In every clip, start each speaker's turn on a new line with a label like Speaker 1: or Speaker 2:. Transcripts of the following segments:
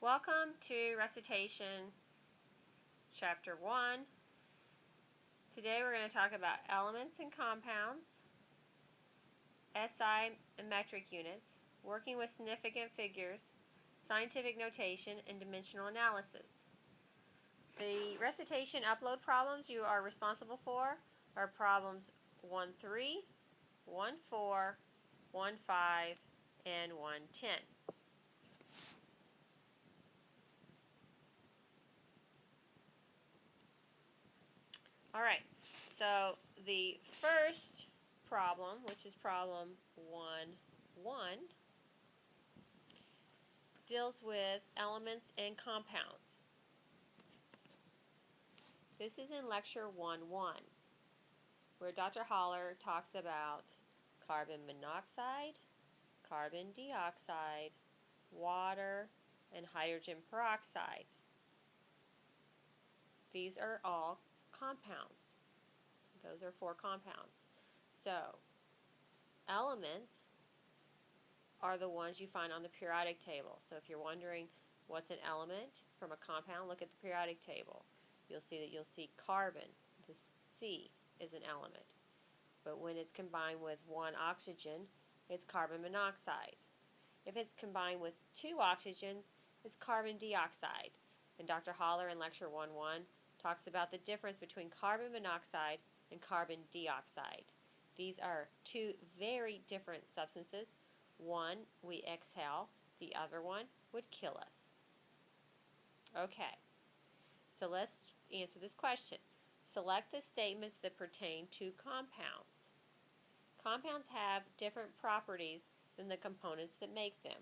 Speaker 1: Welcome to Recitation Chapter 1. Today we're going to talk about elements and compounds, SI and metric units, working with significant figures, scientific notation, and dimensional analysis. The recitation upload problems you are responsible for are problems 1-3, 1-4, 1-5, and 1-10. Alright, so the first problem, which is problem 1-1, deals with elements and compounds. This is in lecture 1-1, where Dr. Holler talks about carbon monoxide, carbon dioxide, water, and hydrogen peroxide. These are all compounds. Those are 4 compounds. So, elements are the ones you find on the periodic table. So if you're wondering what's an element from a compound, look at the periodic table. You'll see carbon, this C, is an element. But when it's combined with 1 oxygen, it's carbon monoxide. If it's combined with 2 oxygens, it's carbon dioxide. And Dr. Holler in lecture 1-1 talks about the difference between carbon monoxide and carbon dioxide. These are 2 very different substances. One we exhale, the other one would kill us. Okay, so let's answer this question. Select the statements that pertain to compounds. Compounds have different properties than the components that make them.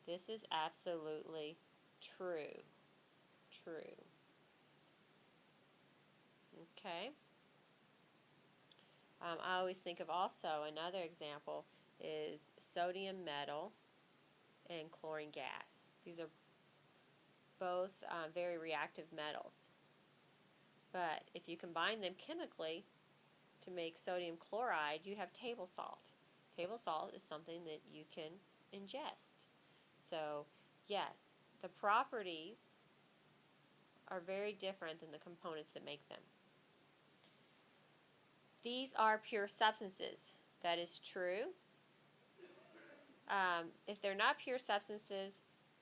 Speaker 1: This is absolutely true. True. Okay. I always think of also another example is sodium metal and chlorine gas. These are both very reactive metals. But if you combine them chemically to make sodium chloride, you have table salt. Table salt is something that you can ingest. So, yes, the properties are very different than the components that make them. These are pure substances. That is true. If they're not pure substances,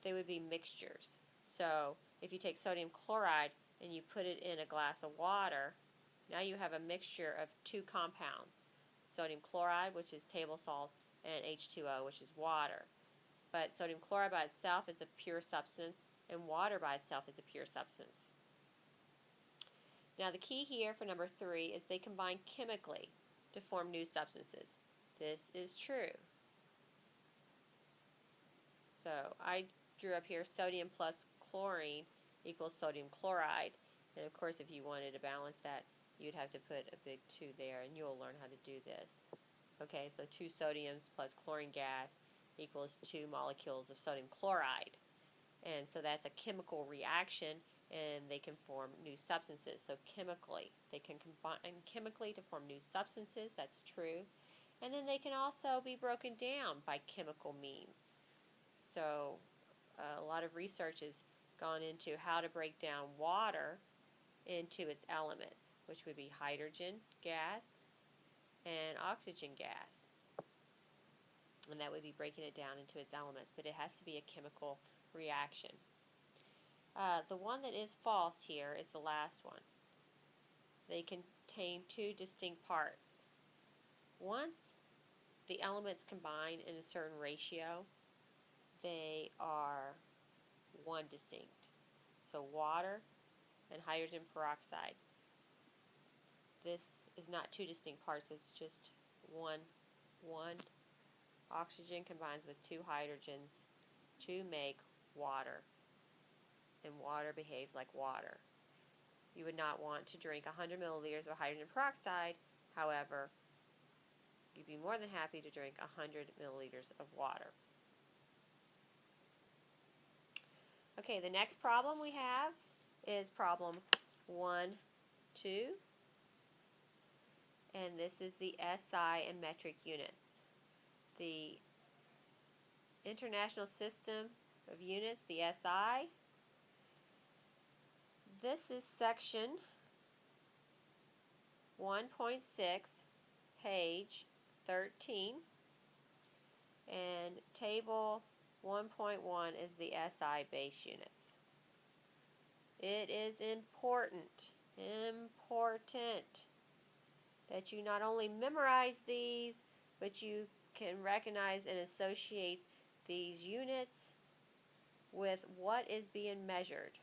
Speaker 1: they would be mixtures. So if you take sodium chloride and you put it in a glass of water, now you have a mixture of 2 compounds. Sodium chloride, which is table salt, and H2O, which is water. But sodium chloride by itself is a pure substance, and water by itself is a pure substance. Now the key here for number 3 is they combine chemically to form new substances. This is true. So I drew up here sodium plus chlorine equals sodium chloride. And of course if you wanted to balance that, you'd have to put a big 2 there, and you'll learn how to do this. Okay, so 2 sodiums plus chlorine gas equals 2 molecules of sodium chloride. And so that's a chemical reaction, and they can form new substances. So chemically, they can combine chemically to form new substances. That's true. And then they can also be broken down by chemical means. So a lot of research has gone into how to break down water into its elements, which would be hydrogen gas and oxygen gas. And that would be breaking it down into its elements, but it has to be a chemical reaction. The one that is false here is the last one. They contain 2 distinct parts. Once the elements combine in a certain ratio, they are 1 distinct. So water and hydrogen peroxide. This is not 2 distinct parts, it's just one. Oxygen combines with 2 hydrogens to make water. And water behaves like water. You would not want to drink 100 milliliters of hydrogen peroxide. However, you'd be more than happy to drink 100 milliliters of water. Okay, the next problem we have is problem 1-2. And this is the SI and metric units. The International System of units, the SI. This is section 1.6, page 13, and table 1.1 is the SI base units. It is important that you not only memorize these, but you can recognize and associate these units with what is being measured.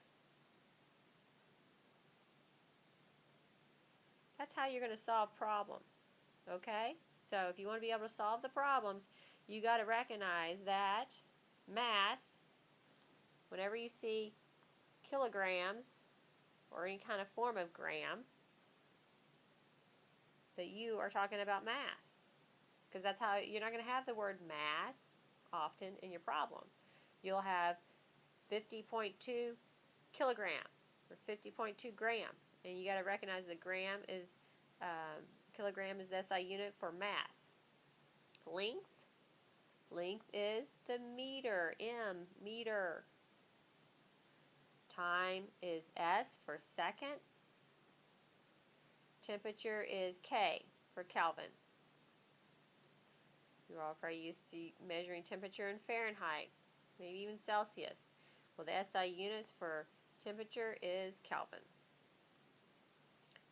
Speaker 1: That's how you're going to solve problems, okay? So if you want to be able to solve the problems, you got to recognize that mass, whenever you see kilograms or any kind of form of gram, that you are talking about mass. Because that's how you're not going to have the word mass often in your problem. You'll have 50.2 kilogram or 50.2 gram, and you got to recognize that gram is kilogram is the SI unit for mass. Length is the meter, meter. Time is S for second. Temperature is K for Kelvin. You're all probably used to measuring temperature in Fahrenheit, maybe even Celsius. Well, the SI units for temperature is Kelvin.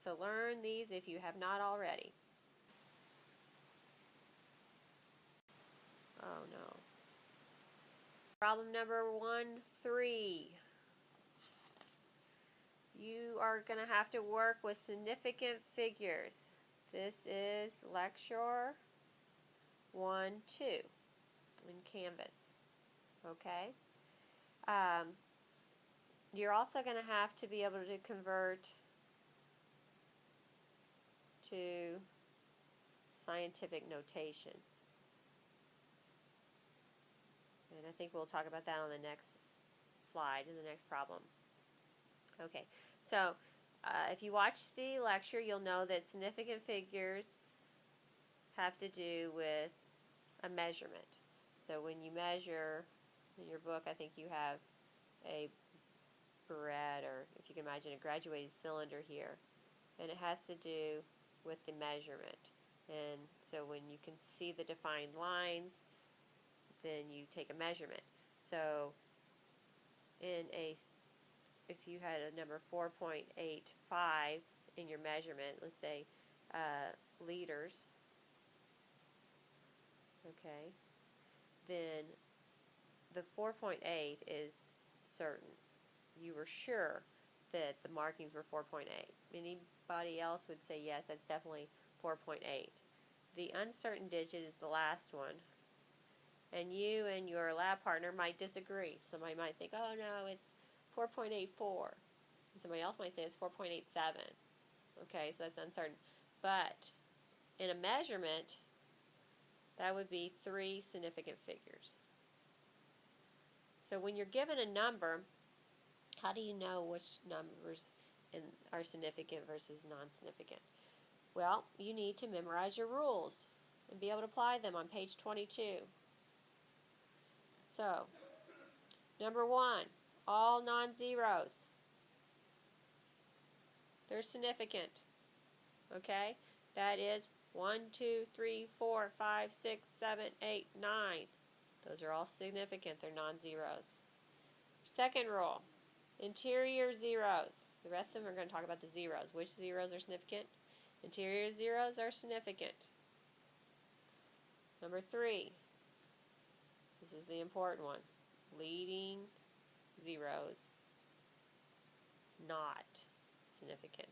Speaker 1: So learn these if you have not already. Oh no. Problem number 1-3. You are going to have to work with significant figures. This is lecture 1-2 in Canvas. Okay? You're also going to have to be able to convert to scientific notation. And I think we'll talk about that on the next slide, in the next problem. Okay, so if you watch the lecture, you'll know that significant figures have to do with a measurement. So when you measure, in your book, I think you have a barrette, or if you can imagine a graduated cylinder here, and it has to do with the measurement. And so when you can see the defined lines, then you take a measurement. So if you had a number 4.85 in your measurement, let's say liters, okay, then the 4.8 is certain. You were sure that the markings were 4.8. Anybody else would say, yes, that's definitely 4.8. The uncertain digit is the last one. And you and your lab partner might disagree. Somebody might think, oh no, it's 4.84. And somebody else might say it's 4.87. Okay, so that's uncertain. But in a measurement, that would be 3 significant figures. So when you're given a number, how do you know which numbers are significant versus non-significant? Well, you need to memorize your rules and be able to apply them on page 22. So, number 1, all non-zeros. They're significant. Okay? That is 1, 2, 3, 4, 5, 6, 7, 8, 9. Those are all significant. They're non-zeros. Second rule, interior zeros. The rest of them are going to talk about the zeros. Which zeros are significant? Interior zeros are significant. Number 3, this is the important one, leading zeros, not significant.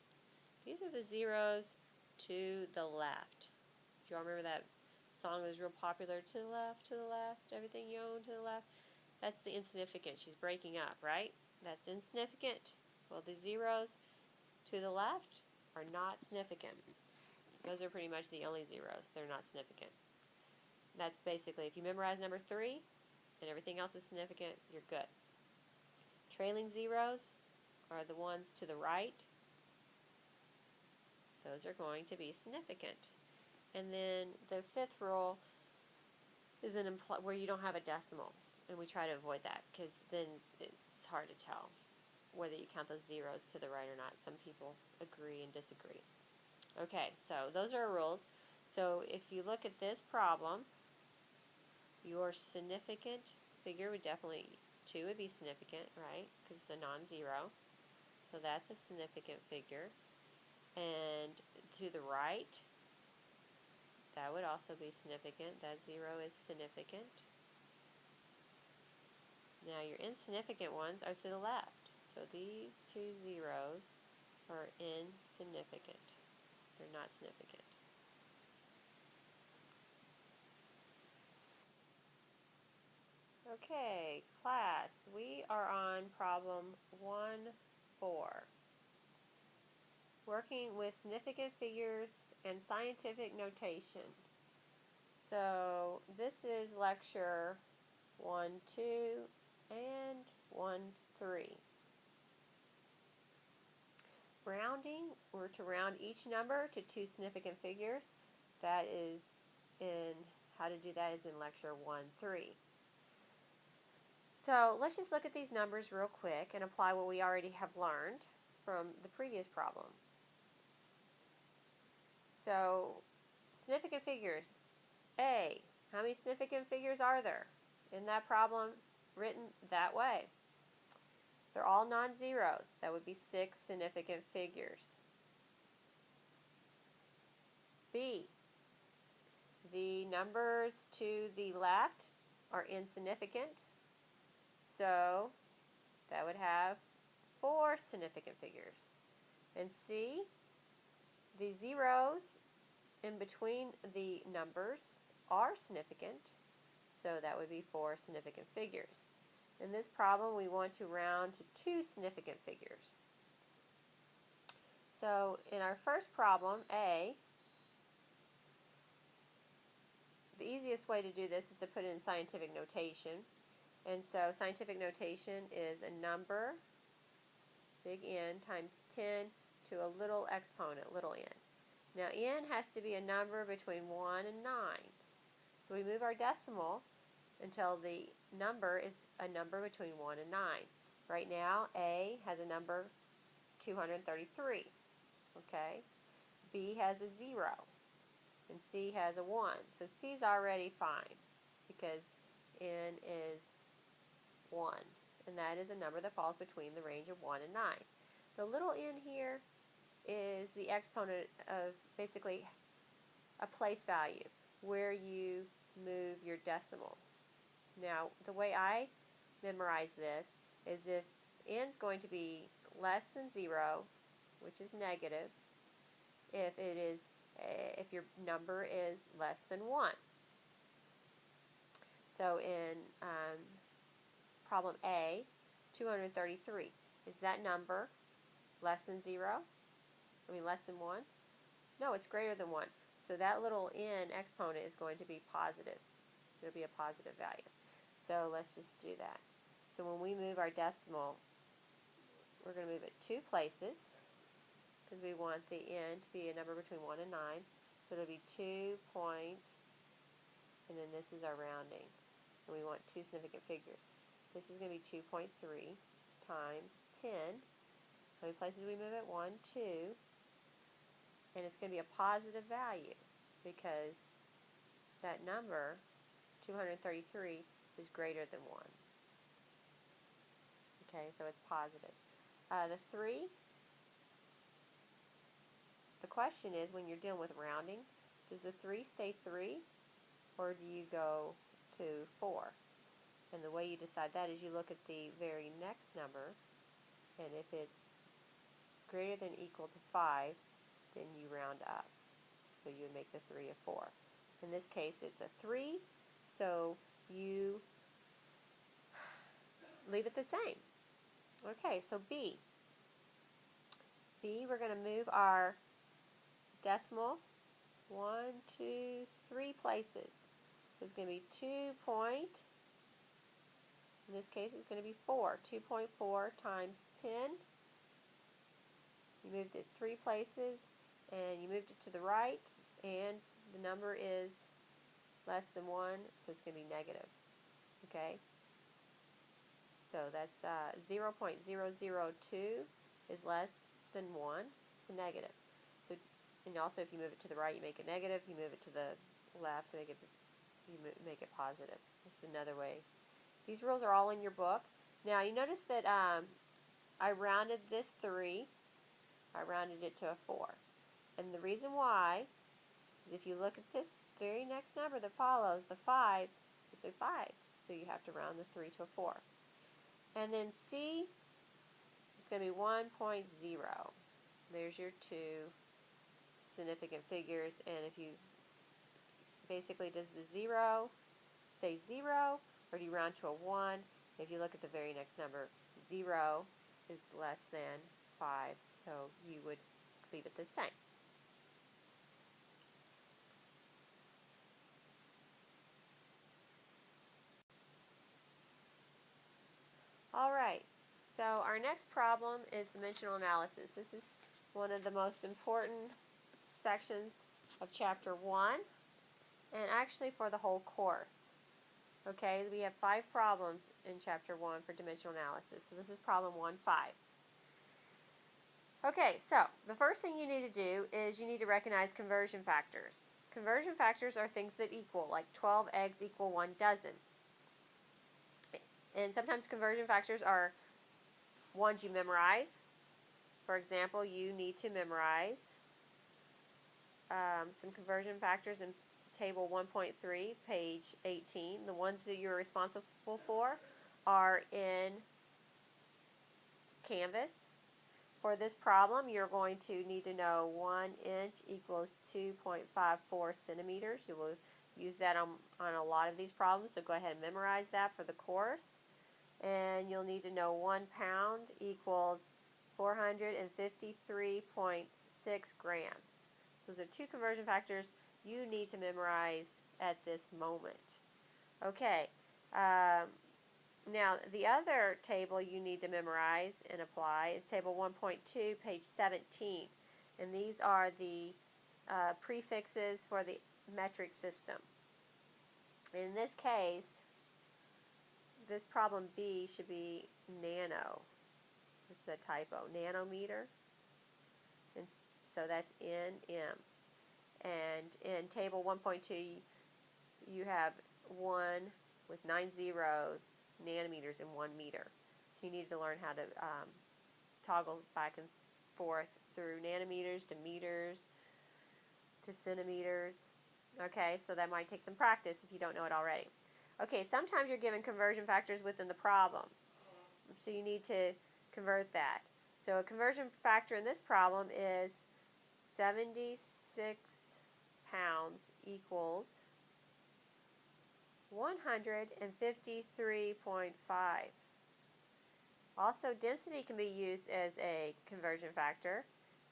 Speaker 1: These are the zeros to the left. Do you all remember that song that was real popular? To the left, everything you own to the left. That's the insignificant. She's breaking up, right? That's insignificant. Well, the zeros to the left are not significant. Those are pretty much the only zeros. They're not significant. That's basically, if you memorize number 3 and everything else is significant, you're good. Trailing zeros are the ones to the right. Those are going to be significant. And then the 5th rule is where you don't have a decimal. And we try to avoid that because then it's hard to tell whether you count those zeros to the right or not. Some people agree and disagree. Okay, so those are our rules. So if you look at this problem, your significant figure would definitely, 2 would be significant, right? Because it's a non-zero. So that's a significant figure. And to the right, that would also be significant. That 0 is significant. Now your insignificant ones are to the left. So these 2 zeros are insignificant. They're not significant. Okay, class, we are on problem 1-4. Working with significant figures and scientific notation. So this is lecture 1-2 and 1-3. Rounding, we're to round each number to 2 significant figures. That is in, how to do that is in lecture 1-3. So let's just look at these numbers real quick and apply what we already have learned from the previous problem. So, significant figures. A, how many significant figures are there in that problem written that way? They're all non-zeros. That would be 6 significant figures. B, the numbers to the left are insignificant. So that would have 4 significant figures. And C, the zeros in between the numbers are significant. So that would be 4 significant figures. In this problem, we want to round to 2 significant figures. So in our first problem, A, the easiest way to do this is to put it in scientific notation. And so scientific notation is a number, big N, times 10 to a little exponent, little n. Now n has to be a number between 1 and 9. So we move our decimal until the number is a number between 1 and 9. Right now, A has a number 233. Okay? B has a 0. And C has a 1. So C is already fine because n is 1. And that is a number that falls between the range of 1 and 9. The little n here is the exponent of basically a place value where you move your decimal. Now, the way I memorize this is if n is going to be less than 0, which is negative, if your number is less than 1. So in problem A, 233, is that number less than 0? I mean less than 1? No, it's greater than 1. So that little n exponent is going to be positive. It'll be a positive value. So let's just do that. So when we move our decimal, we're going to move it 2 places because we want the n to be a number between 1 and 9. So it'll be 2 point, and then this is our rounding. And we want 2 significant figures. This is going to be 2.3 times 10. How many places do we move it? 1, 2. And it's going to be a positive value because that number, 233, is greater than 1. Okay, so it's positive. The 3, the question is when you're dealing with rounding, does the 3 stay 3 or do you go to 4? And the way you decide that is you look at the very next number, and if it's greater than or equal to 5, then you round up. So you would make the 3 a 4. In this case, it's a 3, so you leave it the same. Okay, so B. B, we're going to move our decimal 1, 2, 3 places. So it's going to be 2 point, in this case it's going to be 4. 2.4 times 10. You moved it 3 places, and you moved it to the right, and the number is less than 1, so it's going to be negative. Okay? So that's 0.002 is less than 1. It's a negative. So, and also if you move it to the right, you make it negative. You move it to the left, you make it positive. That's another way. These rules are all in your book. Now you notice that I rounded this 3. I rounded it to a 4. And the reason why is if you look at this very next number that follows, the 5, it's a 5. So you have to round the 3 to a 4. And then C is going to be 1.0. There's your 2 significant figures. And if you basically, does the 0 stay 0 or do you round to a 1? If you look at the very next number, 0 is less than 5. So you would leave it the same. Alright, so our next problem is dimensional analysis. This is one of the most important sections of chapter 1 and actually for the whole course. Okay, we have 5 problems in chapter 1 for dimensional analysis. So this is problem 1-5. Okay, so the first thing you need to do is you need to recognize conversion factors. Conversion factors are things that equal, like 12 eggs equal 1 dozen. And sometimes conversion factors are ones you memorize. For example, you need to memorize some conversion factors in table 1.3, page 18. The ones that you're responsible for are in Canvas. For this problem, you're going to need to know 1 inch equals 2.54 centimeters. You will use that on a lot of these problems, so go ahead and memorize that for the course. And you'll need to know 1 pound equals 453.6 grams. Those are 2 conversion factors you need to memorize at this moment. Okay, now the other table you need to memorize and apply is table 1.2, page 17. And these are the prefixes for the metric system. In this case, this problem B should be nano. It's a typo. Nanometer. And so that's NM. And in table 1.2, you have 1 with 9 zeros, nanometers in 1 meter. So you need to learn how to toggle back and forth through nanometers to meters to centimeters. Okay, so that might take some practice if you don't know it already. Okay, sometimes you're given conversion factors within the problem. So you need to convert that. So a conversion factor in this problem is 76 pounds equals 153.5. Also, density can be used as a conversion factor.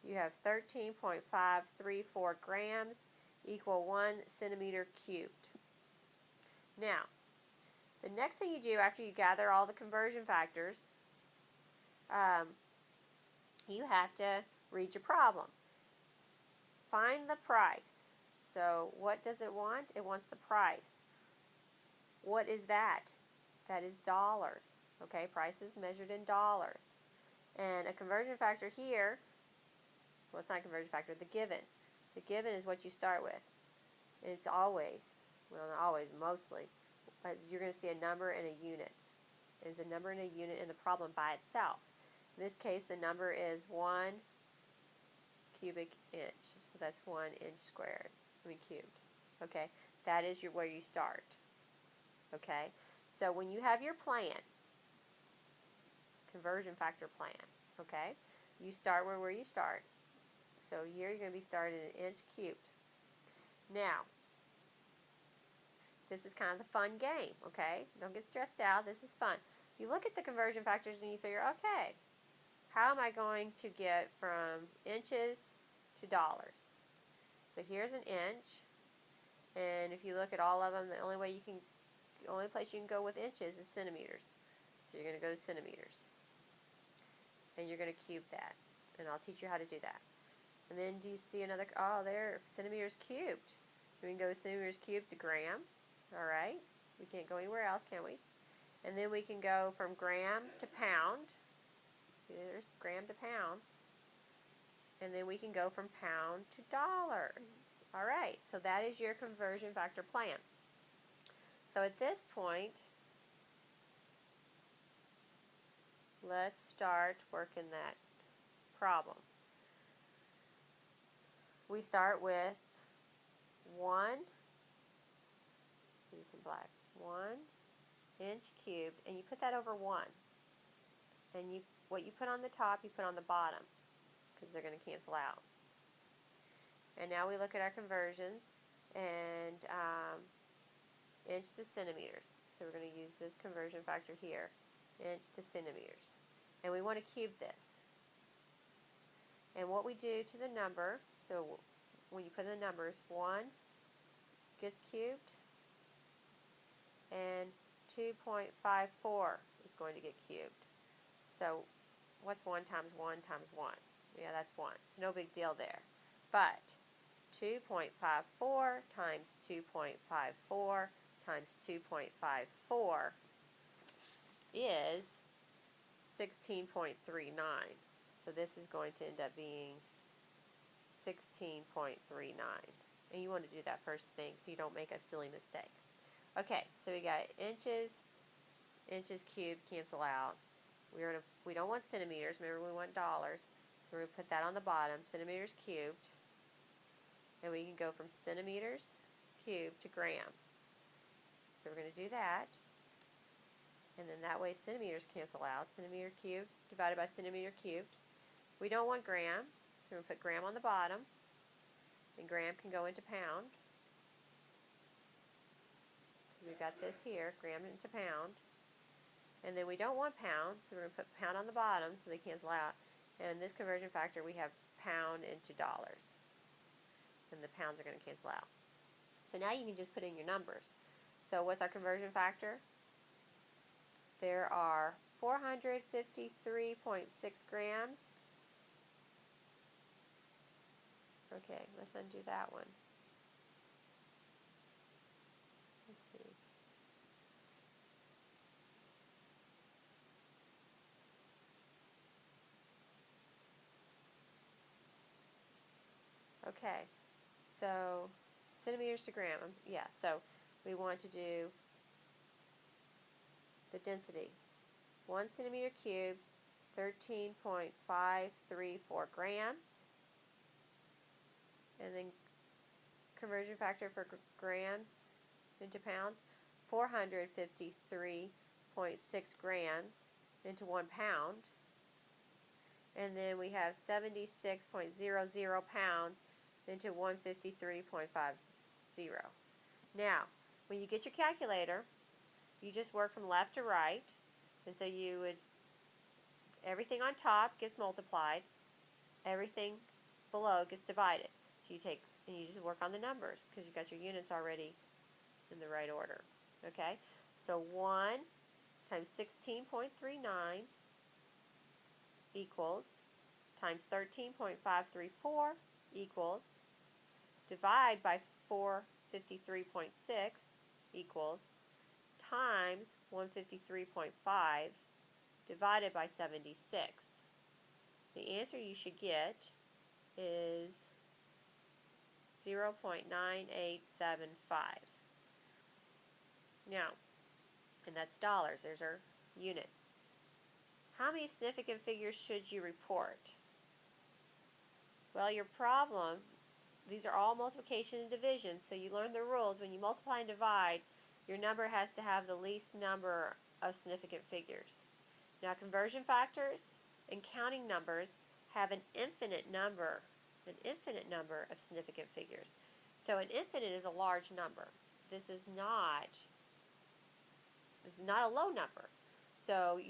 Speaker 1: You have 13.534 grams equal 1 centimeter cubed. Now, the next thing you do after you gather all the conversion factors, you have to read your problem. Find the price. So what does it want? It wants the price. What is that? That is dollars. Okay, price is measured in dollars. And a conversion factor here, well, it's not a conversion factor, the given. The given is what you start with. And it's always, well, not always, mostly, but you're going to see a number and a unit. There's a number and a unit in the problem by itself. In this case, the number is 1 cubic inch. So that's 1 inch squared, cubed. Okay, that is where you start. Okay, so when you have your plan, conversion factor plan, okay, you start where you start. So here you're going to be starting at 1 inch cubed. Now, this is kind of the fun game, okay? Don't get stressed out. This is fun. You look at the conversion factors and you figure, okay, how am I going to get from inches to dollars? So here's an inch, and if you look at all of them, the only place you can go with inches is centimeters. So you're going to go to centimeters, and you're going to cube that, and I'll teach you how to do that. And then do you see another, oh, there, centimeters cubed. So we can go centimeters cubed to gram. All right, we can't go anywhere else, can we? And then we can go from gram to pound. There's gram to pound. And then we can go from pound to dollars. All right, so that is your conversion factor plan. So at this point, let's start working that problem. We start with 1, use some black, 1" cubed, and you put that over 1. And what you put on the top, you put on the bottom, because they're going to cancel out. And now we look at our conversions, and inch to centimeters. So we're going to use this conversion factor here, inch to centimeters. And we want to cube this. And what we do to the number, so when you put in the numbers, 1 gets cubed, and 2.54 is going to get cubed. So what's 1 times 1 times 1? Yeah, that's 1. It's no big deal there. But 2.54 times 2.54 times 2.54 is 16.39. So this is going to end up being 16.39. And you want to do that first thing so you don't make a silly mistake. Okay, so we got inches cubed cancel out. We don't want centimeters. Remember, we want dollars. So we're going to put that on the bottom, centimeters cubed. And we can go from centimeters cubed to gram. So we're going to do that. And then that way centimeters cancel out. Centimeter cubed divided by centimeter cubed. We don't want gram, so we're going to put gram on the bottom. And gram can go into pound. We've got this here, gram into pound. And then we don't want pound, so we're going to put pound on the bottom so they cancel out. And in this conversion factor, we have pound into dollars. And the pounds are going to cancel out. So now you can just put in your numbers. So what's our conversion factor? There are 453.6 grams. Okay, let's undo that one. Let's see. Okay, so centimeters to gram. Yeah, so we want to do the density. 1 centimeter cubed, 13.534 grams. And then conversion factor for grams into pounds, 453.6 grams into 1 pound. And then we have 76.00 pounds into 153.50. Now, when you get your calculator, you just work from left to right. And so you would, everything on top gets multiplied, everything below gets divided. So you take, and you just work on the numbers because you've got your units already in the right order. Okay? So 1 times 16.39 equals, times 13.534 equals, divide by 453.6 equals, times 153.5 divided by 76. The answer you should get is 0.9875. Now, and that's dollars. There's our units. How many significant figures should you report? Well, your problem, these are all multiplication and division, so you learn the rules. When you multiply and divide, your number has to have the least number of significant figures. Now, conversion factors and counting numbers have an infinite number of significant figures. So an infinite is a large number. This is not a low number. So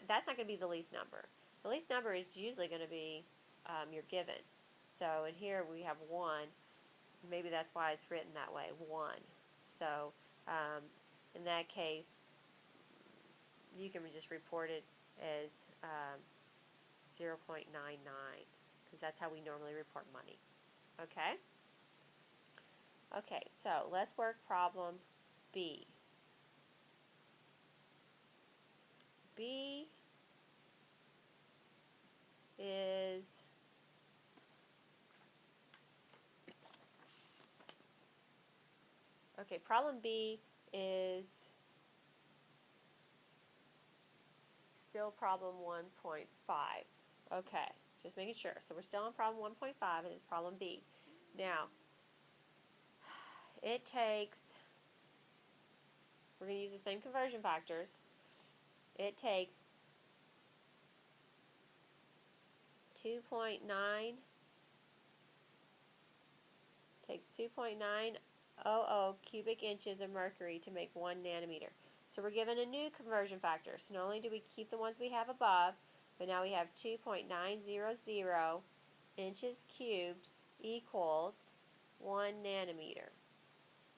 Speaker 1: that's not going to be the least number. The least number is usually going to be your given. So in here we have 1. Maybe that's why it's written that way, 1. So in that case, you can just report it as 0.99 because that's how we normally report money. Okay? Okay, so let's work problem B. B is okay, problem B is still problem 1.5. Okay, just making sure. So we're still on problem 1.5 and it's problem B. Now, it takes, we're going to use the same conversion factors. It takes 2.9 cubic inches of mercury to make 1 nanometer. So we're given a new conversion factor. So not only do we keep the ones we have above, but now we have 2.900 inches cubed equals 1 nanometer.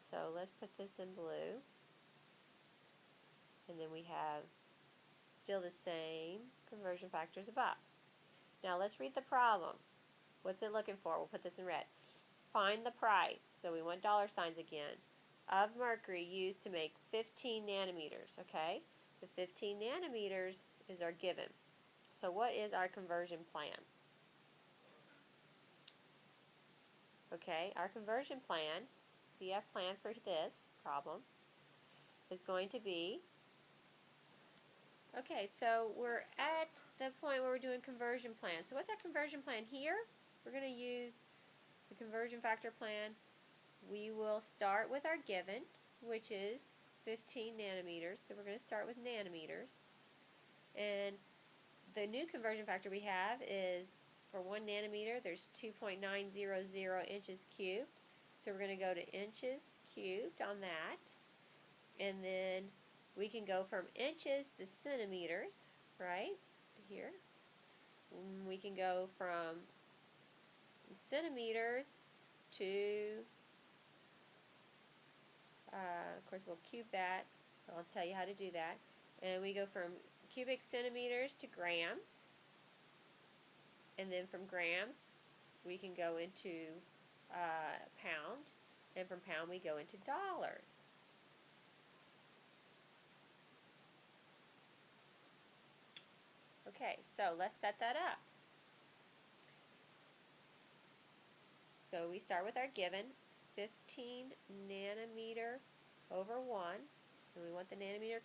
Speaker 1: So let's put this in blue. And then we have still the same conversion factors above. Now let's read the problem. What's it looking for? We'll put this in red. Find the price, so we want dollar signs again, of mercury used to make 15 nanometers, okay? The 15 nanometers is our given. So what is our conversion plan? Okay, our conversion plan, CF plan for this problem, is going to be, okay, so we're at the point where we're doing conversion plan. So what's our conversion plan here? We're going to use the conversion factor plan. We will start with our given, which is 15 nanometers. So we're going to start with nanometers. And the new conversion factor we have is for 1 nanometer, there's 2.900 inches cubed. So we're going to go to inches cubed on that. And then we can go from inches to centimeters, right? Here. We can go from centimeters to of course, we'll cube that. I'll tell you how to do that. And we go from cubic centimeters to grams. And then from grams, we can go into pound. And from pound, we go into dollars. Okay, so let's set that up. So we start with our given, 15 nanometer over 1, and we want the nanometer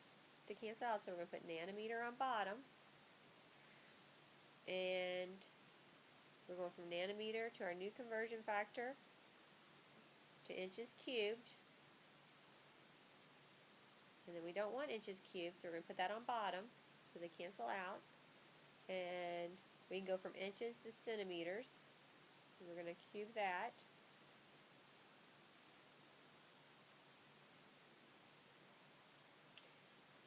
Speaker 1: to cancel out, so we're going to put nanometer on bottom, and we're going from nanometer to our new conversion factor to inches cubed, and then we don't want inches cubed, so we're going to put that on bottom so they cancel out, and we can go from inches to centimeters. We're going to cube that.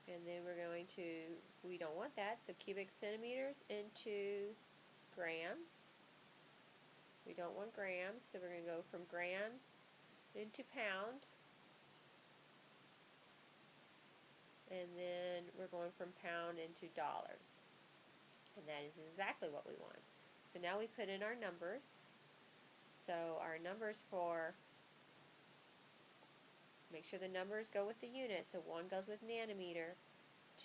Speaker 1: And then we're going to, we don't want that, so cubic centimeters into grams. We don't want grams, so we're going to go from grams into pound. And then we're going from pound into dollars. And that is exactly what we want. So now we put in our numbers. So our numbers for, make sure the numbers go with the unit. So 1 goes with nanometer,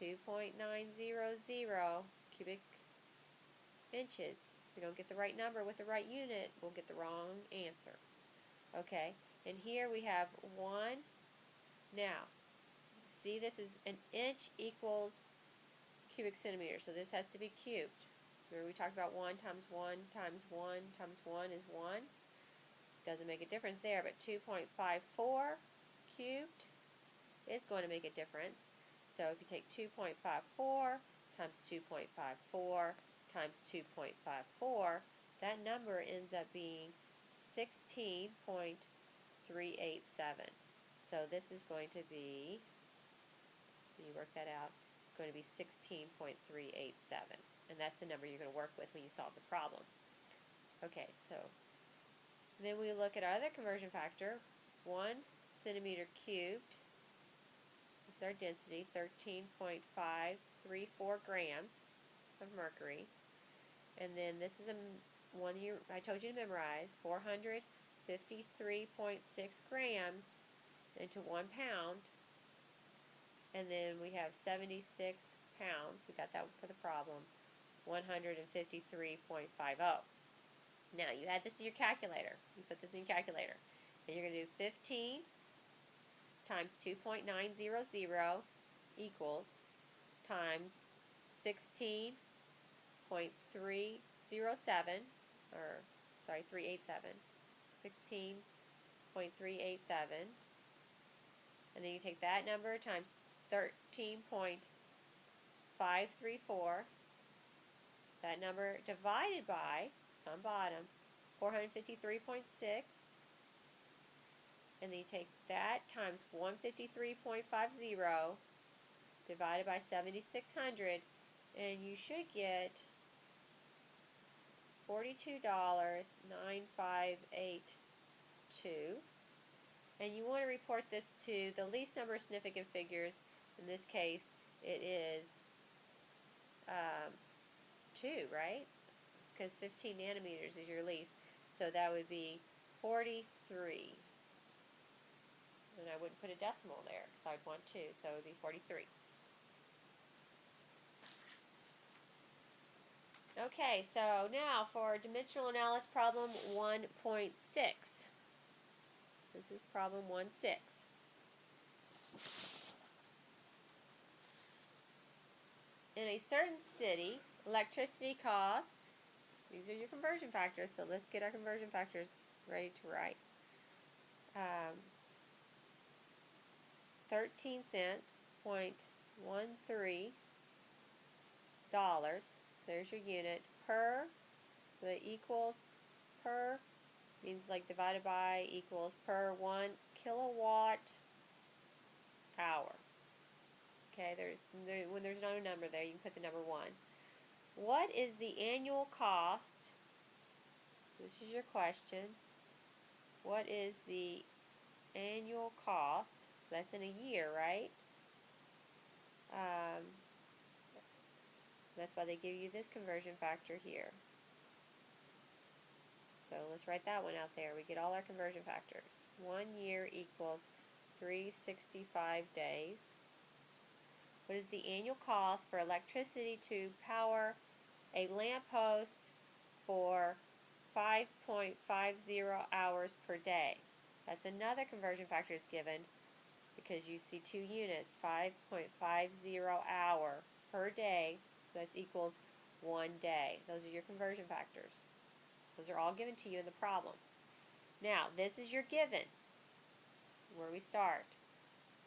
Speaker 1: 2.900 cubic inches. If we don't get the right number with the right unit, we'll get the wrong answer. Okay, and here we have 1. Now, see, this is an inch equals cubic centimeter, so this has to be cubed. Remember we talked about 1 times 1 times 1 times 1 is 1. Doesn't make a difference there, but 2.54 cubed is going to make a difference. So if you take 2.54 times 2.54 times 2.54, that number ends up being 16.387. So this is going to be, when you work that out, it's going to be 16.387. And that's the number you're going to work with when you solve the problem. Okay, so then we look at our other conversion factor, 1 centimeter cubed. This is our density, 13.534 grams of mercury. And then this is one I told you to memorize, 453.6 grams into 1 pound. And then we have 76 pounds. We got that for the problem. 153.50. Now, you add this to your calculator. You put this in your calculator. And you're going to do 15 times 2.900 equals times 16.307, or sorry, 387. 16.387. And then you take that number times 13.534. That number divided by, it's on bottom, 453.6. And then you take that times 153.50 divided by 7,600, and you should get $42,958.2. And you want to report this to the least number of significant figures. In this case, it is 2, right? Because 15 nanometers is your least. So that would be 43. And I wouldn't put a decimal there because I'd want 2, so it would be 43. Okay, so now for dimensional analysis problem 1.6. This is problem 1.6. In a certain city, electricity cost, these are your conversion factors, so let's get our conversion factors ready to write. 13 cents, $0.13. There's your unit. Per, the equals, per means like divided by equals per 1 kilowatt hour. Okay, when there's no number there, you can put the number 1. What is the annual cost? This is your question. What is the annual cost? That's in a year, right? That's why they give you this conversion factor here. So let's write that one out there. We get all our conversion factors. 1 year equals 365 days. What is the annual cost for electricity to power a lamppost for 5.50 hours per day? That's another conversion factor that's given because you see 2 units, 5.50 hour per day. So that equals 1 day. Those are your conversion factors. Those are all given to you in the problem. Now, this is your given, where we start.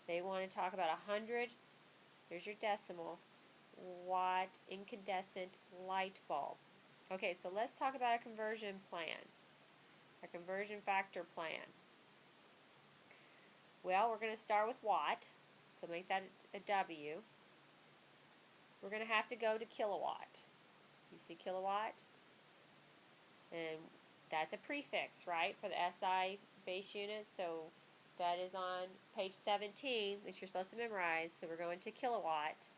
Speaker 1: They want to talk about 100, here's your decimal, watt incandescent light bulb. Okay, so let's talk about a conversion plan, a conversion factor plan. Well, we're going to start with watt, so make that a W. We're going to have to go to kilowatt. You see kilowatt? And that's a prefix, right, for the SI base unit. So that is on page 17 that you're supposed to memorize. So we're going to kilowatt.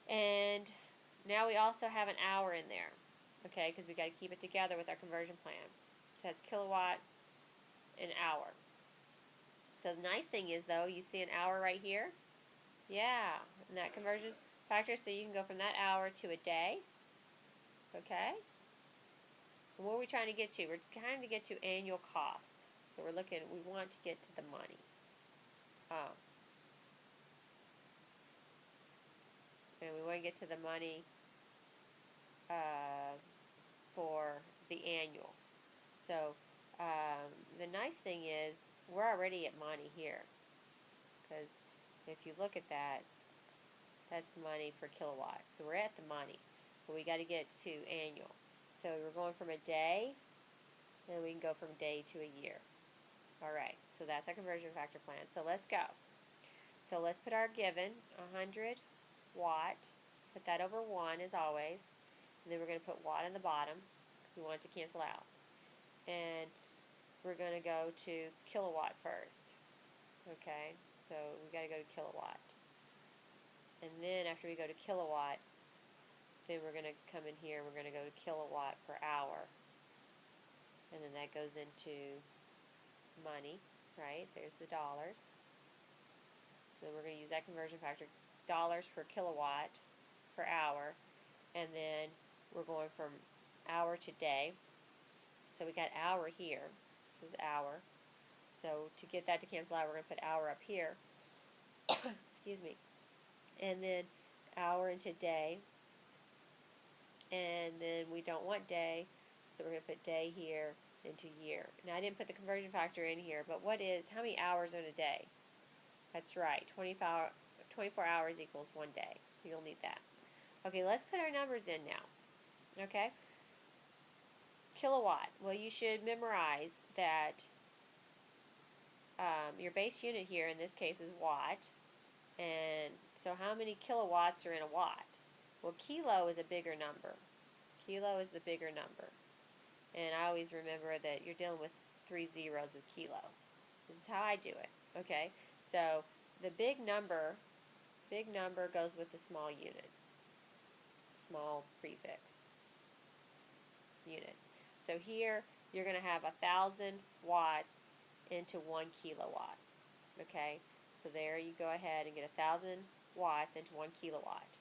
Speaker 1: And now we also have an hour in there, okay, because we got to keep it together with our conversion plan. So that's kilowatt an hour. So the nice thing is, though, you see an hour right here? Yeah, and that conversion factor, so you can go from that hour to a day, okay? And what are we trying to get to? We're trying to get to annual cost. So we want to get to the money. And we want to get to the money for the annual. So the nice thing is we're already at money here, because if you look at that, that's money per kilowatt. So we're at the money, but we got to get to annual. So we're going from a day, and we can go from day to a year. All right, so that's our conversion factor plan. So let's go. So let's put our given, 100 watt, put that over 1 as always, and then we're going to put watt on the bottom because we want it to cancel out. And we're going to go to kilowatt first. Okay, so we got to go to kilowatt. And then after we go to kilowatt, then we're going to come in here and we're going to go to kilowatt per hour. And then that goes into money, right? There's the dollars. So we're going to use that conversion factor dollars per kilowatt per hour, and then we're going from hour to day. So we got hour here. This is hour. So to get that to cancel out, we're going to put hour up here. Excuse me. And then hour into day. And then we don't want day, so we're going to put day here into year. Now I didn't put the conversion factor in here, but how many hours in a day? That's right, 24 hours equals 1 day, so you'll need that. Okay, let's put our numbers in now. Okay? Kilowatt. Well, you should memorize that your base unit here in this case is watt. And so how many kilowatts are in a watt? Well, kilo is a bigger number. Kilo is the bigger number. And I always remember that you're dealing with 3 zeros with kilo. This is how I do it. Okay? So the big number goes with the small unit. Small prefix unit. So here you're going to have 1,000 watts into 1 kilowatt. Okay? So there you go ahead and get 1,000 watts into 1 kilowatt.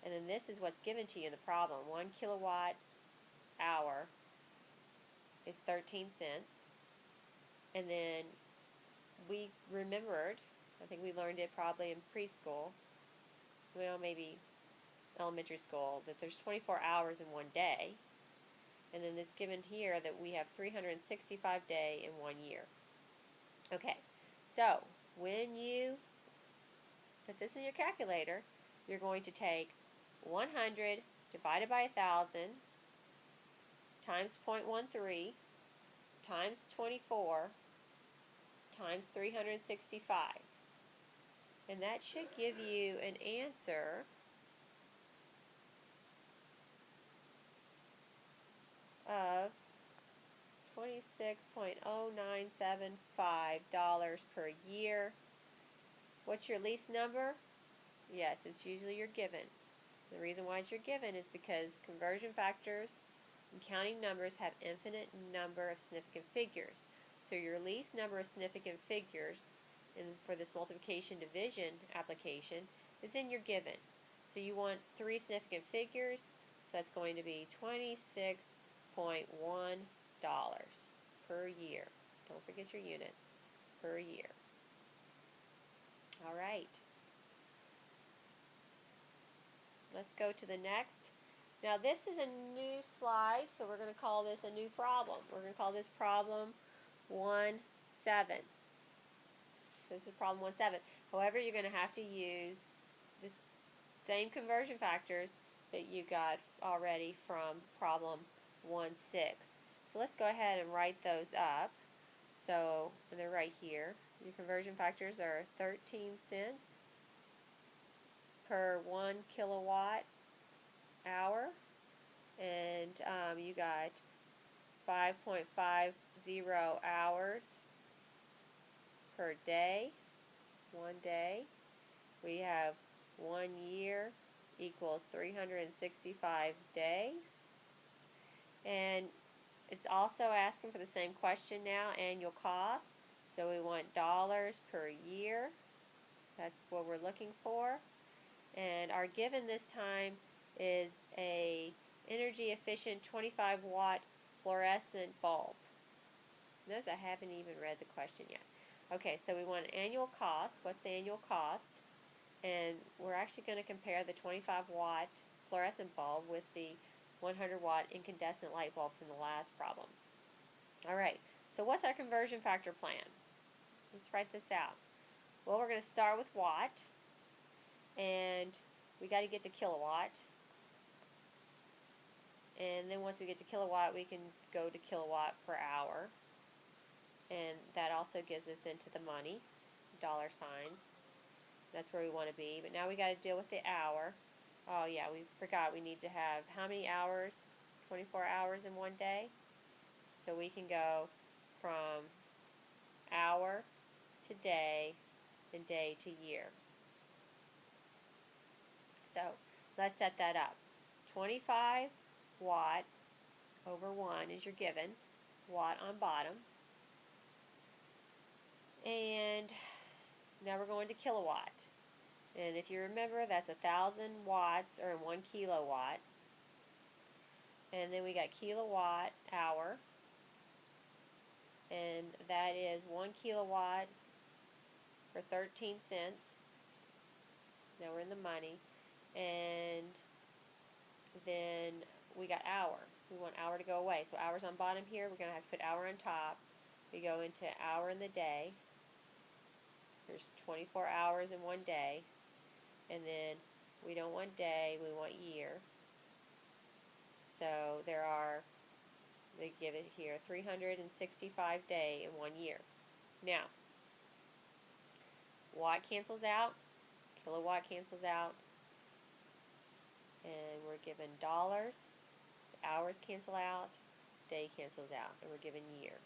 Speaker 1: And then this is what's given to you in the problem. 1 kilowatt hour is 13 cents. And then we remembered, I think we learned it probably in preschool, well, maybe elementary school, that there's 24 hours in 1 day. And then it's given here that we have 365 days in 1 year. Okay, so when you put this in your calculator, you're going to take 100 divided by 1,000 times 0.13 times 24 times 365. And that should give you an answer of $26.0975 per year. What's your least number? Yes, it's usually your given. The reason why it's your given is because conversion factors and counting numbers have infinite number of significant figures. So your least number of significant figures for this multiplication division application is in your given. So you want 3 significant figures, so that's going to be $26.1 per year. Don't forget your units. Per year. All right. Let's go to the next. Now this is a new slide, so we're going to call this a new problem. We're going to call this problem 1-7. So this is problem 1-7. However, you're going to have to use the same conversion factors that you got already from problem 1-6. So let's go ahead and write those up. So they're right here. Your conversion factors are 13 cents per 1 kilowatt hour, and you got 5.50 hours per day, 1 day. We have 1 year equals 365 days. And it's also asking for the same question now, annual cost. So we want dollars per year. That's what we're looking for. And our given this time is a energy efficient 25 watt fluorescent bulb. Notice I haven't even read the question yet. Okay, so we want annual cost. What's the annual cost? And we're actually going to compare the 25 watt fluorescent bulb with the 100 watt incandescent light bulb from the last problem. Alright, so what's our conversion factor plan? Let's write this out. Well, we're going to start with watt, and we got to get to kilowatt. And then once we get to kilowatt, we can go to kilowatt per hour. And that also gets us into the money, dollar signs. That's where we want to be. But now we got to deal with the hour. Oh yeah, we forgot we need to have how many hours? 24 hours in 1 day. So we can go from hour to day and day to year. So let's set that up. 25 watt over 1 is your given. Watt on bottom. And now we're going to kilowatt. And if you remember, that's 1,000 watts, or 1 kilowatt. And then we got kilowatt hour, and that is 1 kilowatt for 13 cents. Now we're in the money. And then we got hour. We want hour to go away. So hour's on bottom here. We're going to have to put hour on top. We go into hour in the day. There's 24 hours in one day. And then we don't want day, we want year. So there are, they give it here, 365 day in 1 year. Now, watt cancels out, kilowatt cancels out, and we're given dollars, hours cancel out, day cancels out, and we're given year.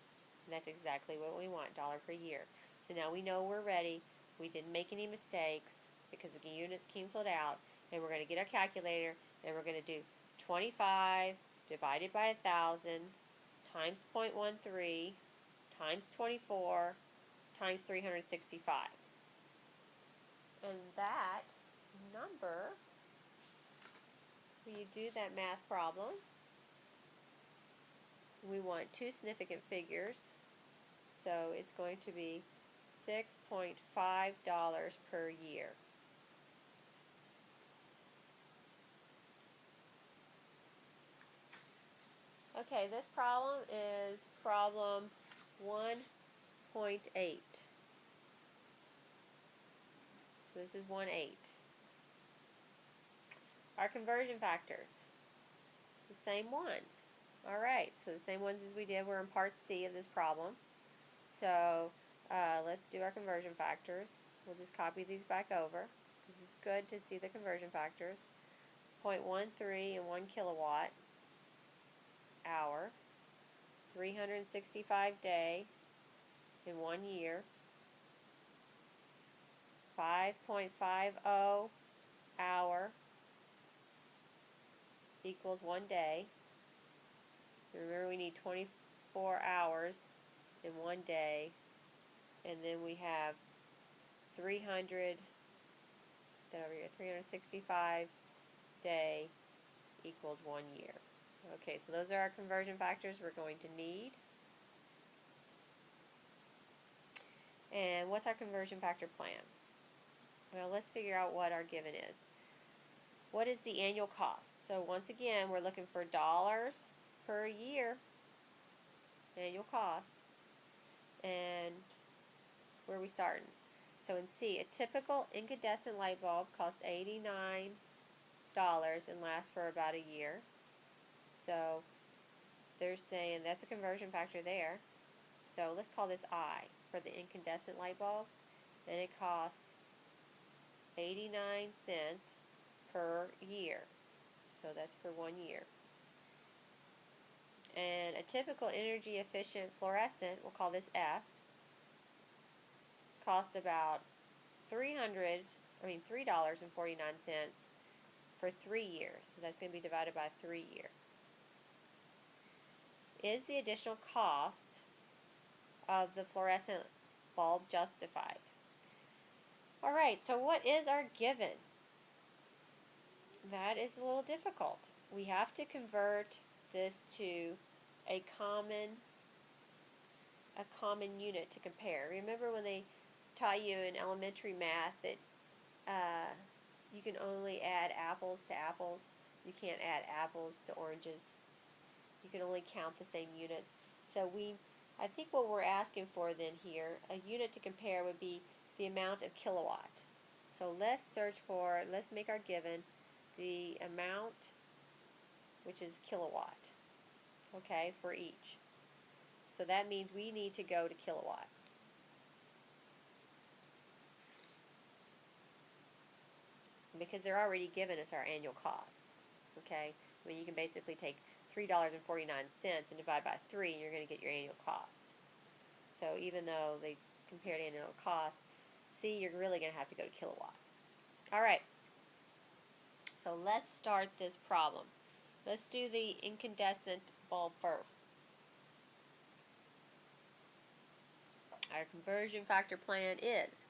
Speaker 1: And that's exactly what we want, dollar per year. So now we know we're ready. We didn't make any mistakes because the units canceled out. And we're going to get our calculator, and we're going to do 25 divided by 1,000 times 0.13 times 24 times 365. And that number, when you do that math problem, we want two significant figures. So it's going to be $6.5 per year. Okay, this problem is problem 1.8. So this is 1.8. Our conversion factors, the same ones. Alright, so the same ones as we did were in part C of this problem. So let's do our conversion factors. We'll just copy these back over. This is good to see the conversion factors. 0.13 and 1 kilowatt hour, 365 day in 1 year, 5.50 hour equals 1 day. Remember, we need 24 hours in 1 day, and then we have 365 day equals 1 year. Okay, so those are our conversion factors we're going to need. And what's our conversion factor plan? Well, let's figure out what our given is. What is the annual cost? So once again, we're looking for dollars per year, annual cost. And where are we starting? So in C, a typical incandescent light bulb costs $89 and lasts for about a year. So they're saying that's a conversion factor there. So let's call this I for the incandescent light bulb. And it costs 89 cents per year. So that's for 1 year. And a typical energy efficient fluorescent, we'll call this F, costs about $3.49 for 3 years. So that's going to be divided by 3 years. Is the additional cost of the fluorescent bulb justified? Alright, so what is our given? That is a little difficult. We have to convert this to a common unit to compare. Remember when they taught you in elementary math that you can only add apples to apples? You can't add apples to oranges. You can only count the same units. So I think what we're asking for then here, a unit to compare would be the amount of kilowatt. So let's make our given the amount, which is kilowatt, okay, for each. So that means we need to go to kilowatt. Because they're already given us our annual cost, okay? I mean, you can basically take $3.49 and divide by 3, and you're going to get your annual cost. So even though they compared annual cost, see, you're really going to have to go to kilowatt. All right. So let's start this problem. Let's do the incandescent bulb first. Our conversion factor plan is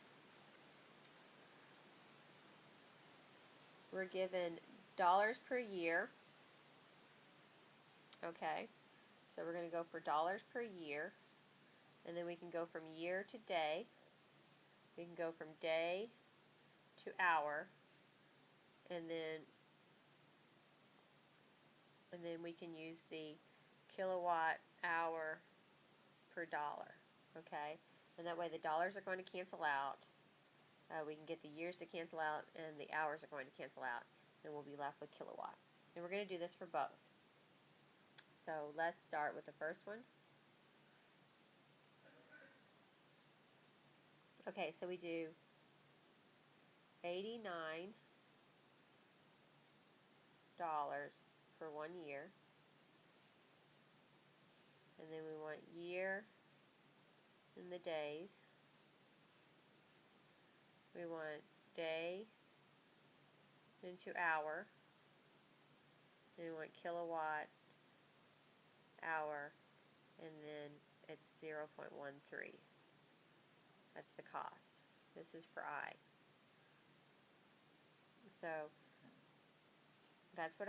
Speaker 1: we're given dollars per year. Okay, so we're going to go for dollars per year, and then we can go from year to day. We can go from day to hour, and then we can use the kilowatt hour per dollar. Okay, and that way the dollars are going to cancel out. We can get the years to cancel out, and the hours are going to cancel out, and we'll be left with kilowatt. And we're going to do this for both. So let's start with the first one. Okay, so we do 89 dollars for 1 year, and then we want year in the days. We want day into hour, and we want kilowatt hour, and then it's 0.13. That's the cost. This is for I. So that's what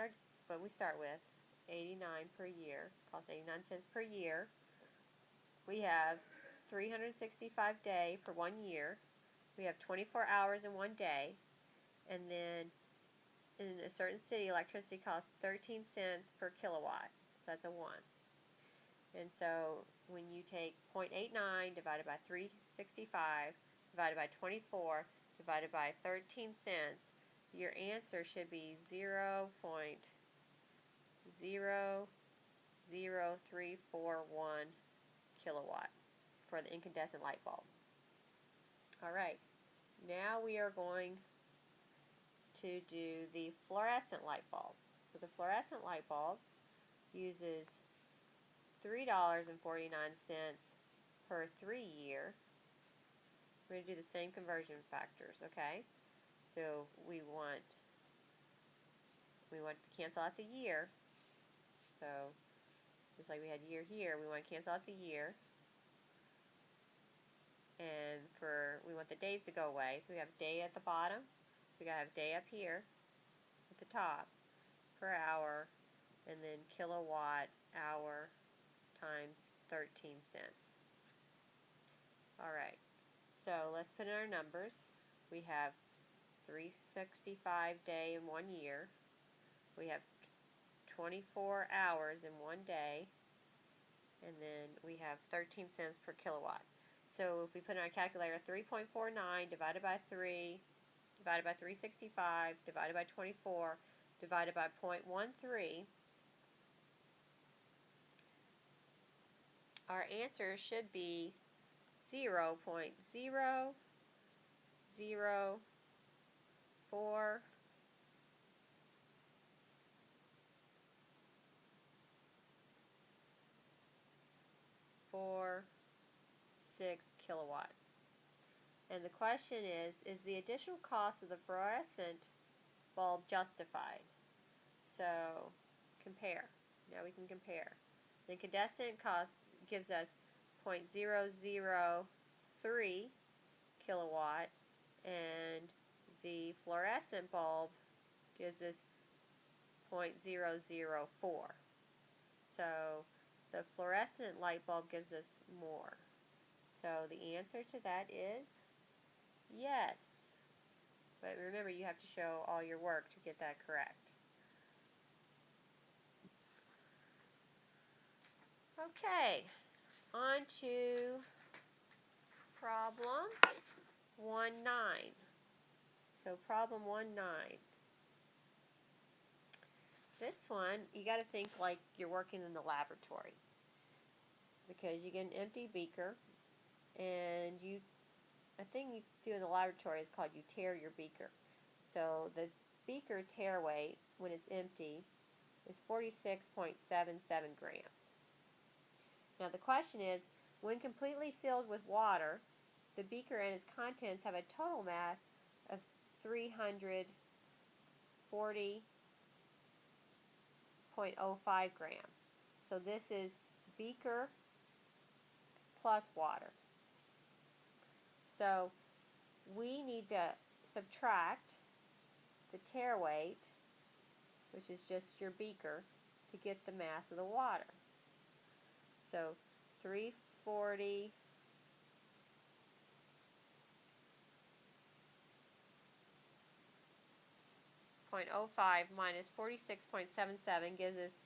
Speaker 1: we start with. 89 per year. Costs 89 cents per year. We have 365 day for 1 year. We have 24 hours in 1 day. And then in a certain city, electricity costs 13 cents per kilowatt. So that's a 1. And so when you take 0.89 divided by 365 divided by 24 divided by 13 cents, your answer should be 0.00341 kilowatt for the incandescent light bulb. Alright, now we are going to do the fluorescent light bulb. So the fluorescent light bulb uses $3.49 per 3 year. We're going to do the same conversion factors, okay? So we want to cancel out the year. So just like we had year here, we want to cancel out the year. And we want the days to go away. So we have day at the bottom. We got to have day up here at the top per hour, and then kilowatt hour times 13 cents. Alright, so let's put in our numbers. We have 365 day in 1 year. We have 24 hours in 1 day, and then we have 13 cents per kilowatt. So if we put in our calculator 3.49 divided by 3 divided by 365 divided by 24 divided by 0.13, our answer should be 0.0004 6 kilowatt. And the question is the additional cost of the fluorescent bulb justified? So compare. Now we can compare. The incandescent cost gives us 0.003 kilowatt, and the fluorescent bulb gives us 0.004. So the fluorescent light bulb gives us more. So the answer to that is yes. But remember, you have to show all your work to get that correct. Okay, on to problem 1.9. So problem 1.9. This one, you got to think like you're working in the laboratory, because you get an empty beaker, and a thing you do in the laboratory is called you tare your beaker. So the beaker tare weight when it's empty is 46.77 grams. Now the question is, when completely filled with water, the beaker and its contents have a total mass of 340.05 grams. So this is beaker plus water. So we need to subtract the tare weight, which is just your beaker, to get the mass of the water. So 340 0.05 minus 46.77 gives us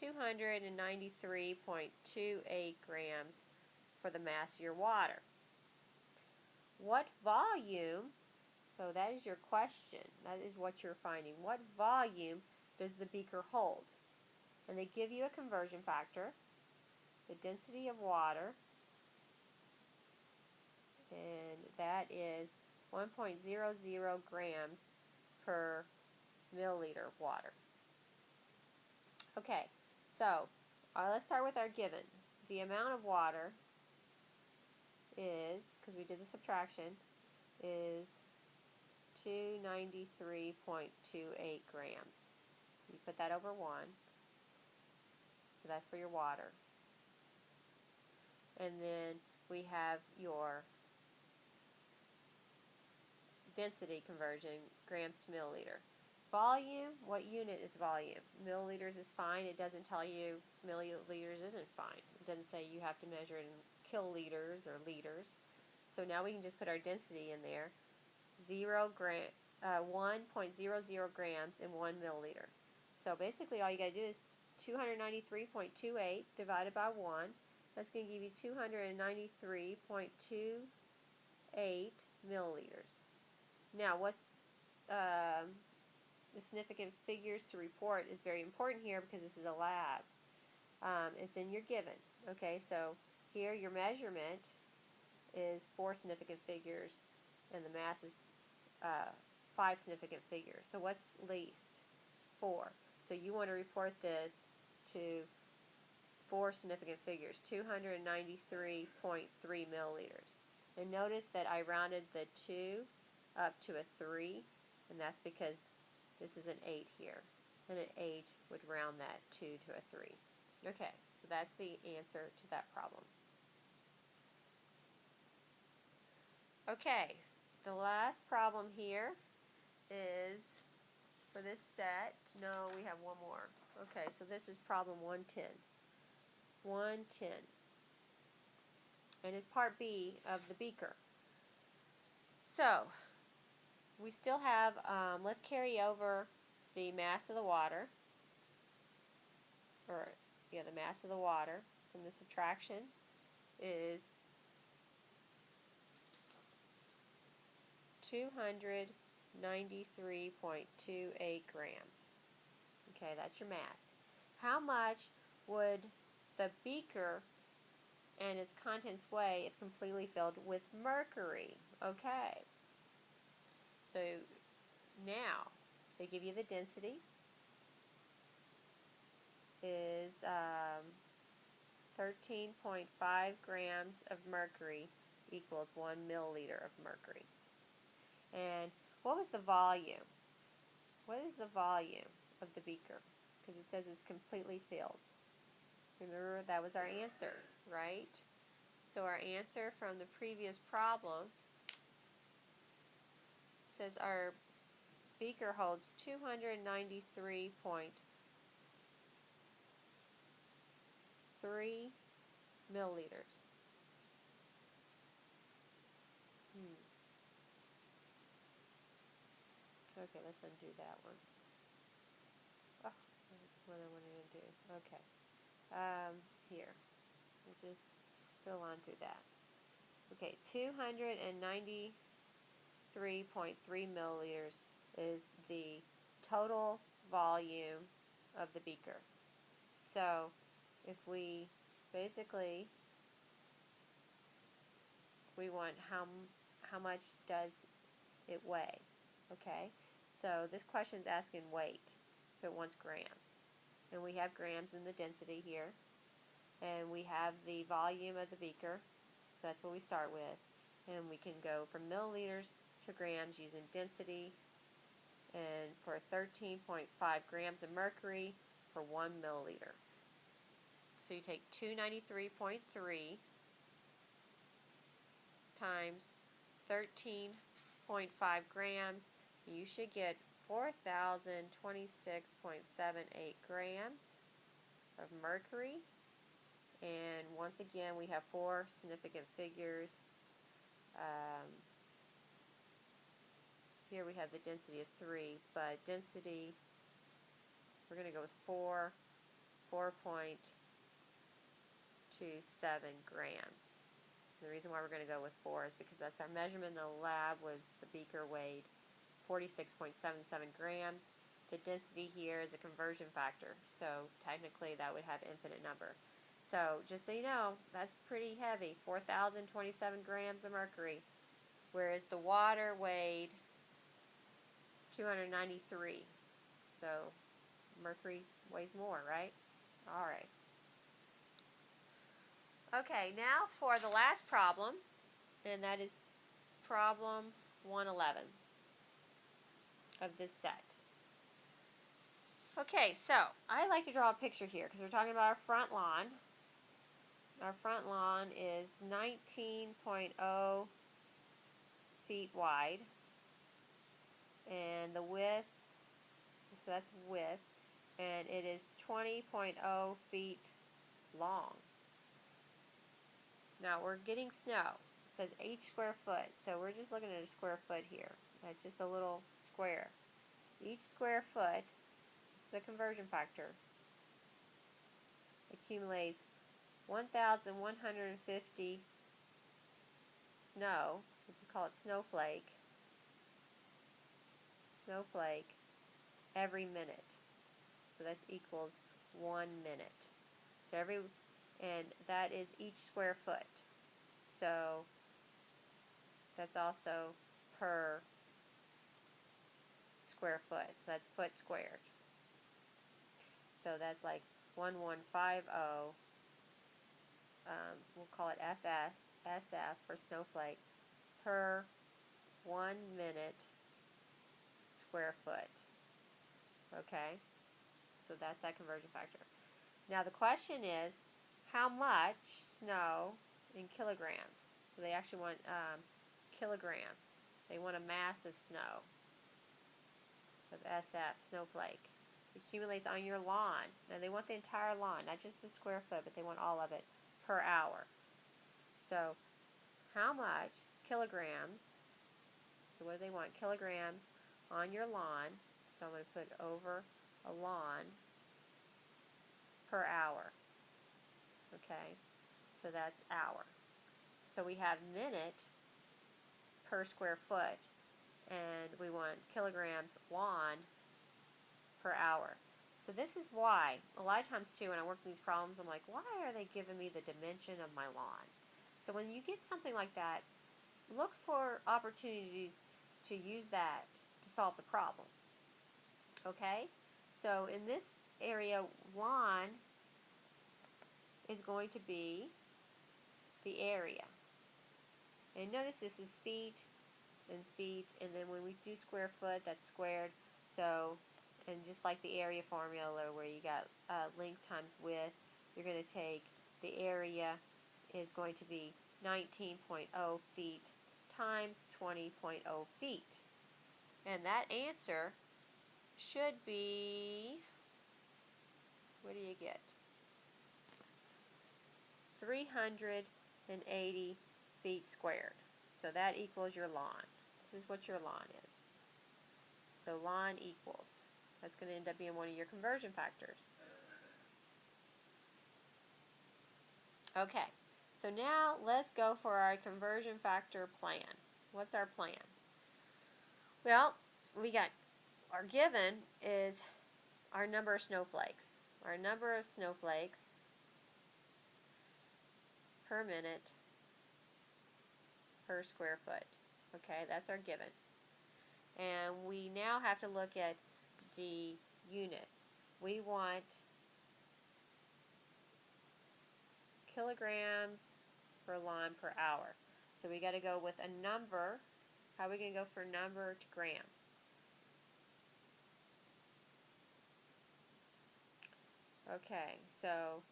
Speaker 1: 293.28 grams for the mass of your water. What volume, so that is your question, that is what you're finding, what volume does the beaker hold? And they give you a conversion factor, the density of water, and that is 1.00 grams per milliliter of water. Okay, so let's start with our given. The amount of water is, because we did the subtraction, is 293.28 grams. You put that over 1, so that's for your water. And then we have your density conversion, grams to milliliter. Volume, what unit is volume? Milliliters is fine. It doesn't tell you milliliters isn't fine. It doesn't say you have to measure it in kiloliters or liters. So now we can just put our density in there. 1.00 grams in 1 milliliter. So basically all you got to do is 293.28 divided by 1. That's going to give you 293.28 milliliters. Now what's the significant figures to report is very important here because this is a lab. It's in your given. Okay, so here your measurement is 4 significant figures and the mass is 5 significant figures. So what's least? 4. So you want to report this to 4 significant figures, 293.3 milliliters. And notice that I rounded the 2 up to a 3, and that's because this is an 8 here. And an 8 would round that 2 to a 3. Okay, so that's the answer to that problem. Okay, the last problem here is for this set. No, we have one more. Okay, so this is problem 110. 110. And it's part B of the beaker. So, we still have, let's carry over the mass of the water, the mass of the water from the subtraction is 293.28 grams. Okay, that's your mass. How much would the beaker and its contents weigh if completely filled with mercury? Okay. So now they give you the density is 13.5 grams of mercury equals 1 milliliter of mercury. And what was the volume? What is the volume of the beaker? Because it says it's completely filled. Remember, that was our answer, right? So our answer from the previous problem says our beaker holds 293.3 milliliters. Okay, let's undo that one. Oh, that's what I wanted to do. Okay. Here. We'll just go on through that. Okay, 293.3 milliliters is the total volume of the beaker. So, if we basically, we want how much does it weigh, okay? So this question is asking weight, so it wants grams. And we have grams in the density here. And we have the volume of the beaker, so that's what we start with. And we can go from milliliters to grams using density. And for 13.5 grams of mercury for 1 milliliter. So you take 293.3 times 13.5 grams. You should get 4,026.78 grams of mercury. And once again, we have 4 significant figures. Here we have the density of 3, but density, we're going to go with 4.27 grams. The reason why we're going to go with 4 is because that's our measurement in the lab. Was the beaker weighed 46.77 grams. The density here is a conversion factor, so technically that would have infinite number. So just so you know, that's pretty heavy, 4,027 grams of mercury, whereas the water weighed 293. So mercury weighs more, right? All right. Okay, now for the last problem, and that is problem 111 of this set. Okay, so I like to draw a picture here because we're talking about our front lawn. Our front lawn is 19.0 feet wide, and the width, so that's width, and it is 20.0 feet long. Now we're getting snow. It says each square foot, so we're just looking at a square foot here. That's just a little square. Each square foot, this is a conversion factor, accumulates 1,150 snow, which is called snowflake, every minute. So that equals 1 minute. So and that is each square foot. So that's also per square foot. So that's foot squared. So that's like 1150. We'll call it SF for snowflake, per 1 minute square foot. Okay? So that's that conversion factor. Now the question is, how much snow in kilograms? So they actually want kilograms. They want a mass of snow, of SF, snowflake, accumulates on your lawn. Now they want the entire lawn, not just the square foot, but they want all of it per hour. So how much kilograms, so what do they want? Kilograms on your lawn. So I'm going to put over a lawn per hour. Okay, so that's hour. So we have minute per square foot, and we want kilograms lawn per hour. So this is why, a lot of times too, when I work on these problems, I'm like, why are they giving me the dimension of my lawn? So when you get something like that, look for opportunities to use that to solve the problem. Okay? So in this area, lawn is going to be the area. And notice this is feet, and then when we do square foot, that's squared. So, and just like the area formula where you got length times width, you're going to take the area is going to be 19.0 feet times 20.0 feet. And that answer should be, what do you get? 380 feet squared. So that equals your lawn. This is what your lawn is. So lawn equals. That's going to end up being one of your conversion factors. Okay, so now let's go for our conversion factor plan. What's our plan? Well, we got our given is our number of snowflakes. Our number of snowflakes per minute per square foot. Okay, that's our given. And we now have to look at the units. We want kilograms per lawn per hour. So we got to go with a number. How are we going to go from number to grams? Okay, so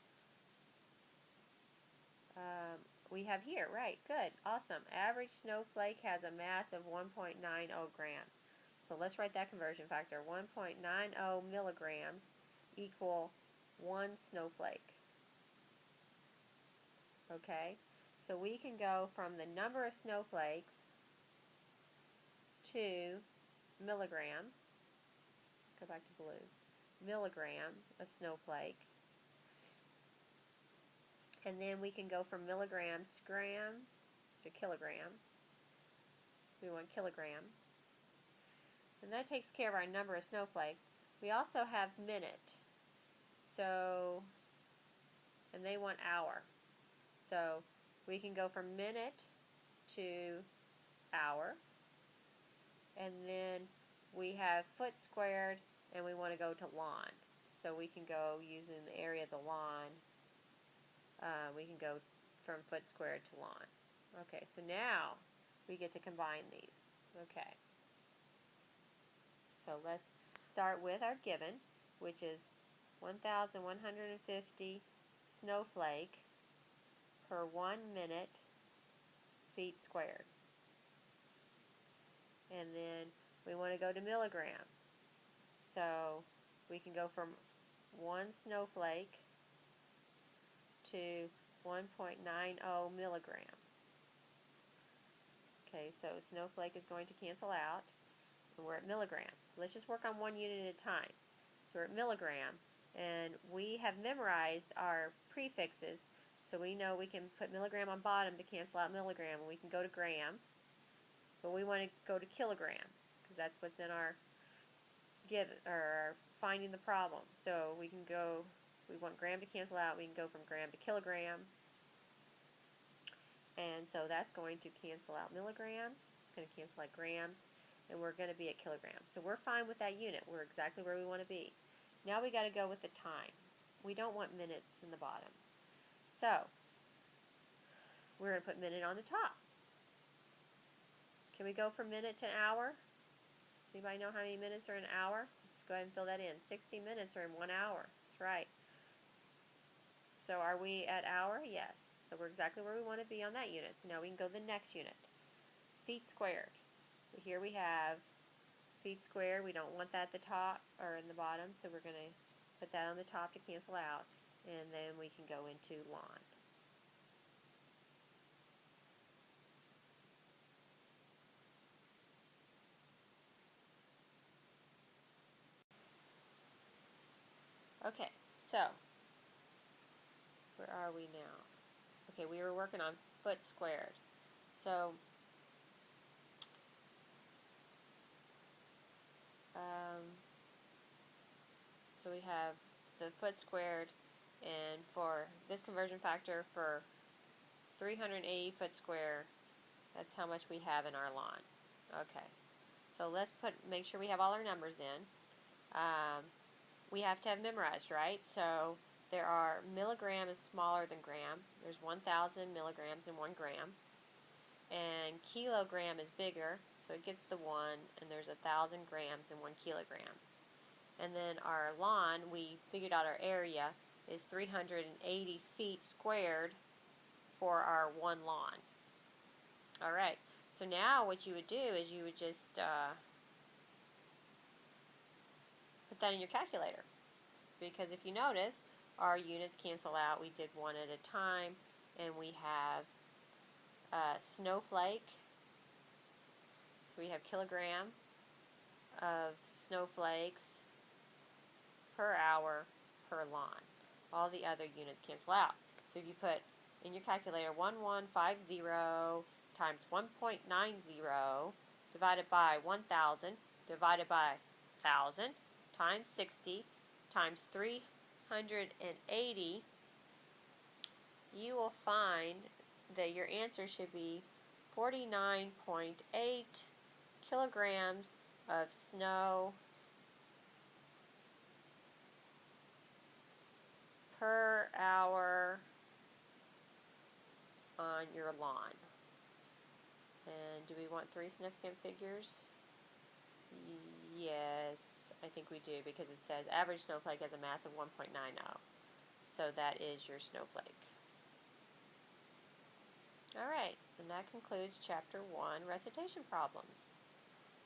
Speaker 1: we have here, right, good, awesome. Average snowflake has a mass of 1.90 grams. So let's write that conversion factor. 1.90 milligrams equal 1 snowflake. Okay? So we can go from the number of snowflakes to milligram. Go back to blue. Milligram of snowflake. And then we can go from milligrams to gram to kilogram. We want kilogram. And that takes care of our number of snowflakes. We also have minute. So, and they want hour. So we can go from minute to hour. And then we have foot squared, and we want to go to lawn. So we can go using the area of the lawn. We can go from foot squared to lawn. Okay, so now we get to combine these. Okay. So let's start with our given, which is 1,150 snowflake per 1 minute feet squared. And then we want to go to milligram. So we can go from 1 snowflake to 1.90 milligram. Okay, so snowflake is going to cancel out, and we're at milligrams. So let's just work on one unit at a time. So we're at milligram, and we have memorized our prefixes, so we know we can put milligram on bottom to cancel out milligram, and we can go to gram, but we want to go to kilogram, because that's what's in our finding the problem. So we can go, we want gram to cancel out, we can go from gram to kilogram, and so that's going to cancel out milligrams, it's going to cancel out grams, and we're going to be at kilograms. So we're fine with that unit. We're exactly where we want to be. Now we got to go with the time. We don't want minutes in the bottom. So we're going to put minute on the top. Can we go from minute to hour? Does anybody know how many minutes are in an hour? Let's just go ahead and fill that in. 60 minutes are in 1 hour. That's right. So are we at hour? Yes. So we're exactly where we want to be on that unit. So now we can go to the next unit. Feet squared. So here we have feet squared. We don't want that at the top or in the bottom, so we're going to put that on the top to cancel out, and then we can go into lawn. Okay, so where are we now? Okay, we were working on foot squared. So so we have the foot squared, and for this conversion factor for 380 foot square, that's how much we have in our lawn. Okay, so let's make sure we have all our numbers in. We have to have memorized, right? So there are milligram is smaller than gram. There's 1,000 milligrams in 1 gram. And kilogram is bigger, so it gets the 1, and there's 1,000 grams in 1 kilogram. And then our lawn, we figured out our area is 380 feet squared for our 1 lawn. All right, so now what you would do is you would just put that in your calculator, because if you notice, our units cancel out. We did one at a time, and we have snowflake. So we have kilogram of snowflakes per hour per lawn. All the other units cancel out. So if you put in your calculator 1150 times 1.90 divided by 1,000 divided by 1,000 times 60 times 380, you will find that your answer should be 49.8 kilograms of snow per hour on your lawn. And do we want 3 significant figures? Yes, I think we do, because it says average snowflake has a mass of 1.90. So that is your snowflake. Alright, and that concludes Chapter 1, Recitation Problems.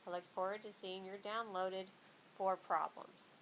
Speaker 1: I look forward to seeing your downloaded 4 problems.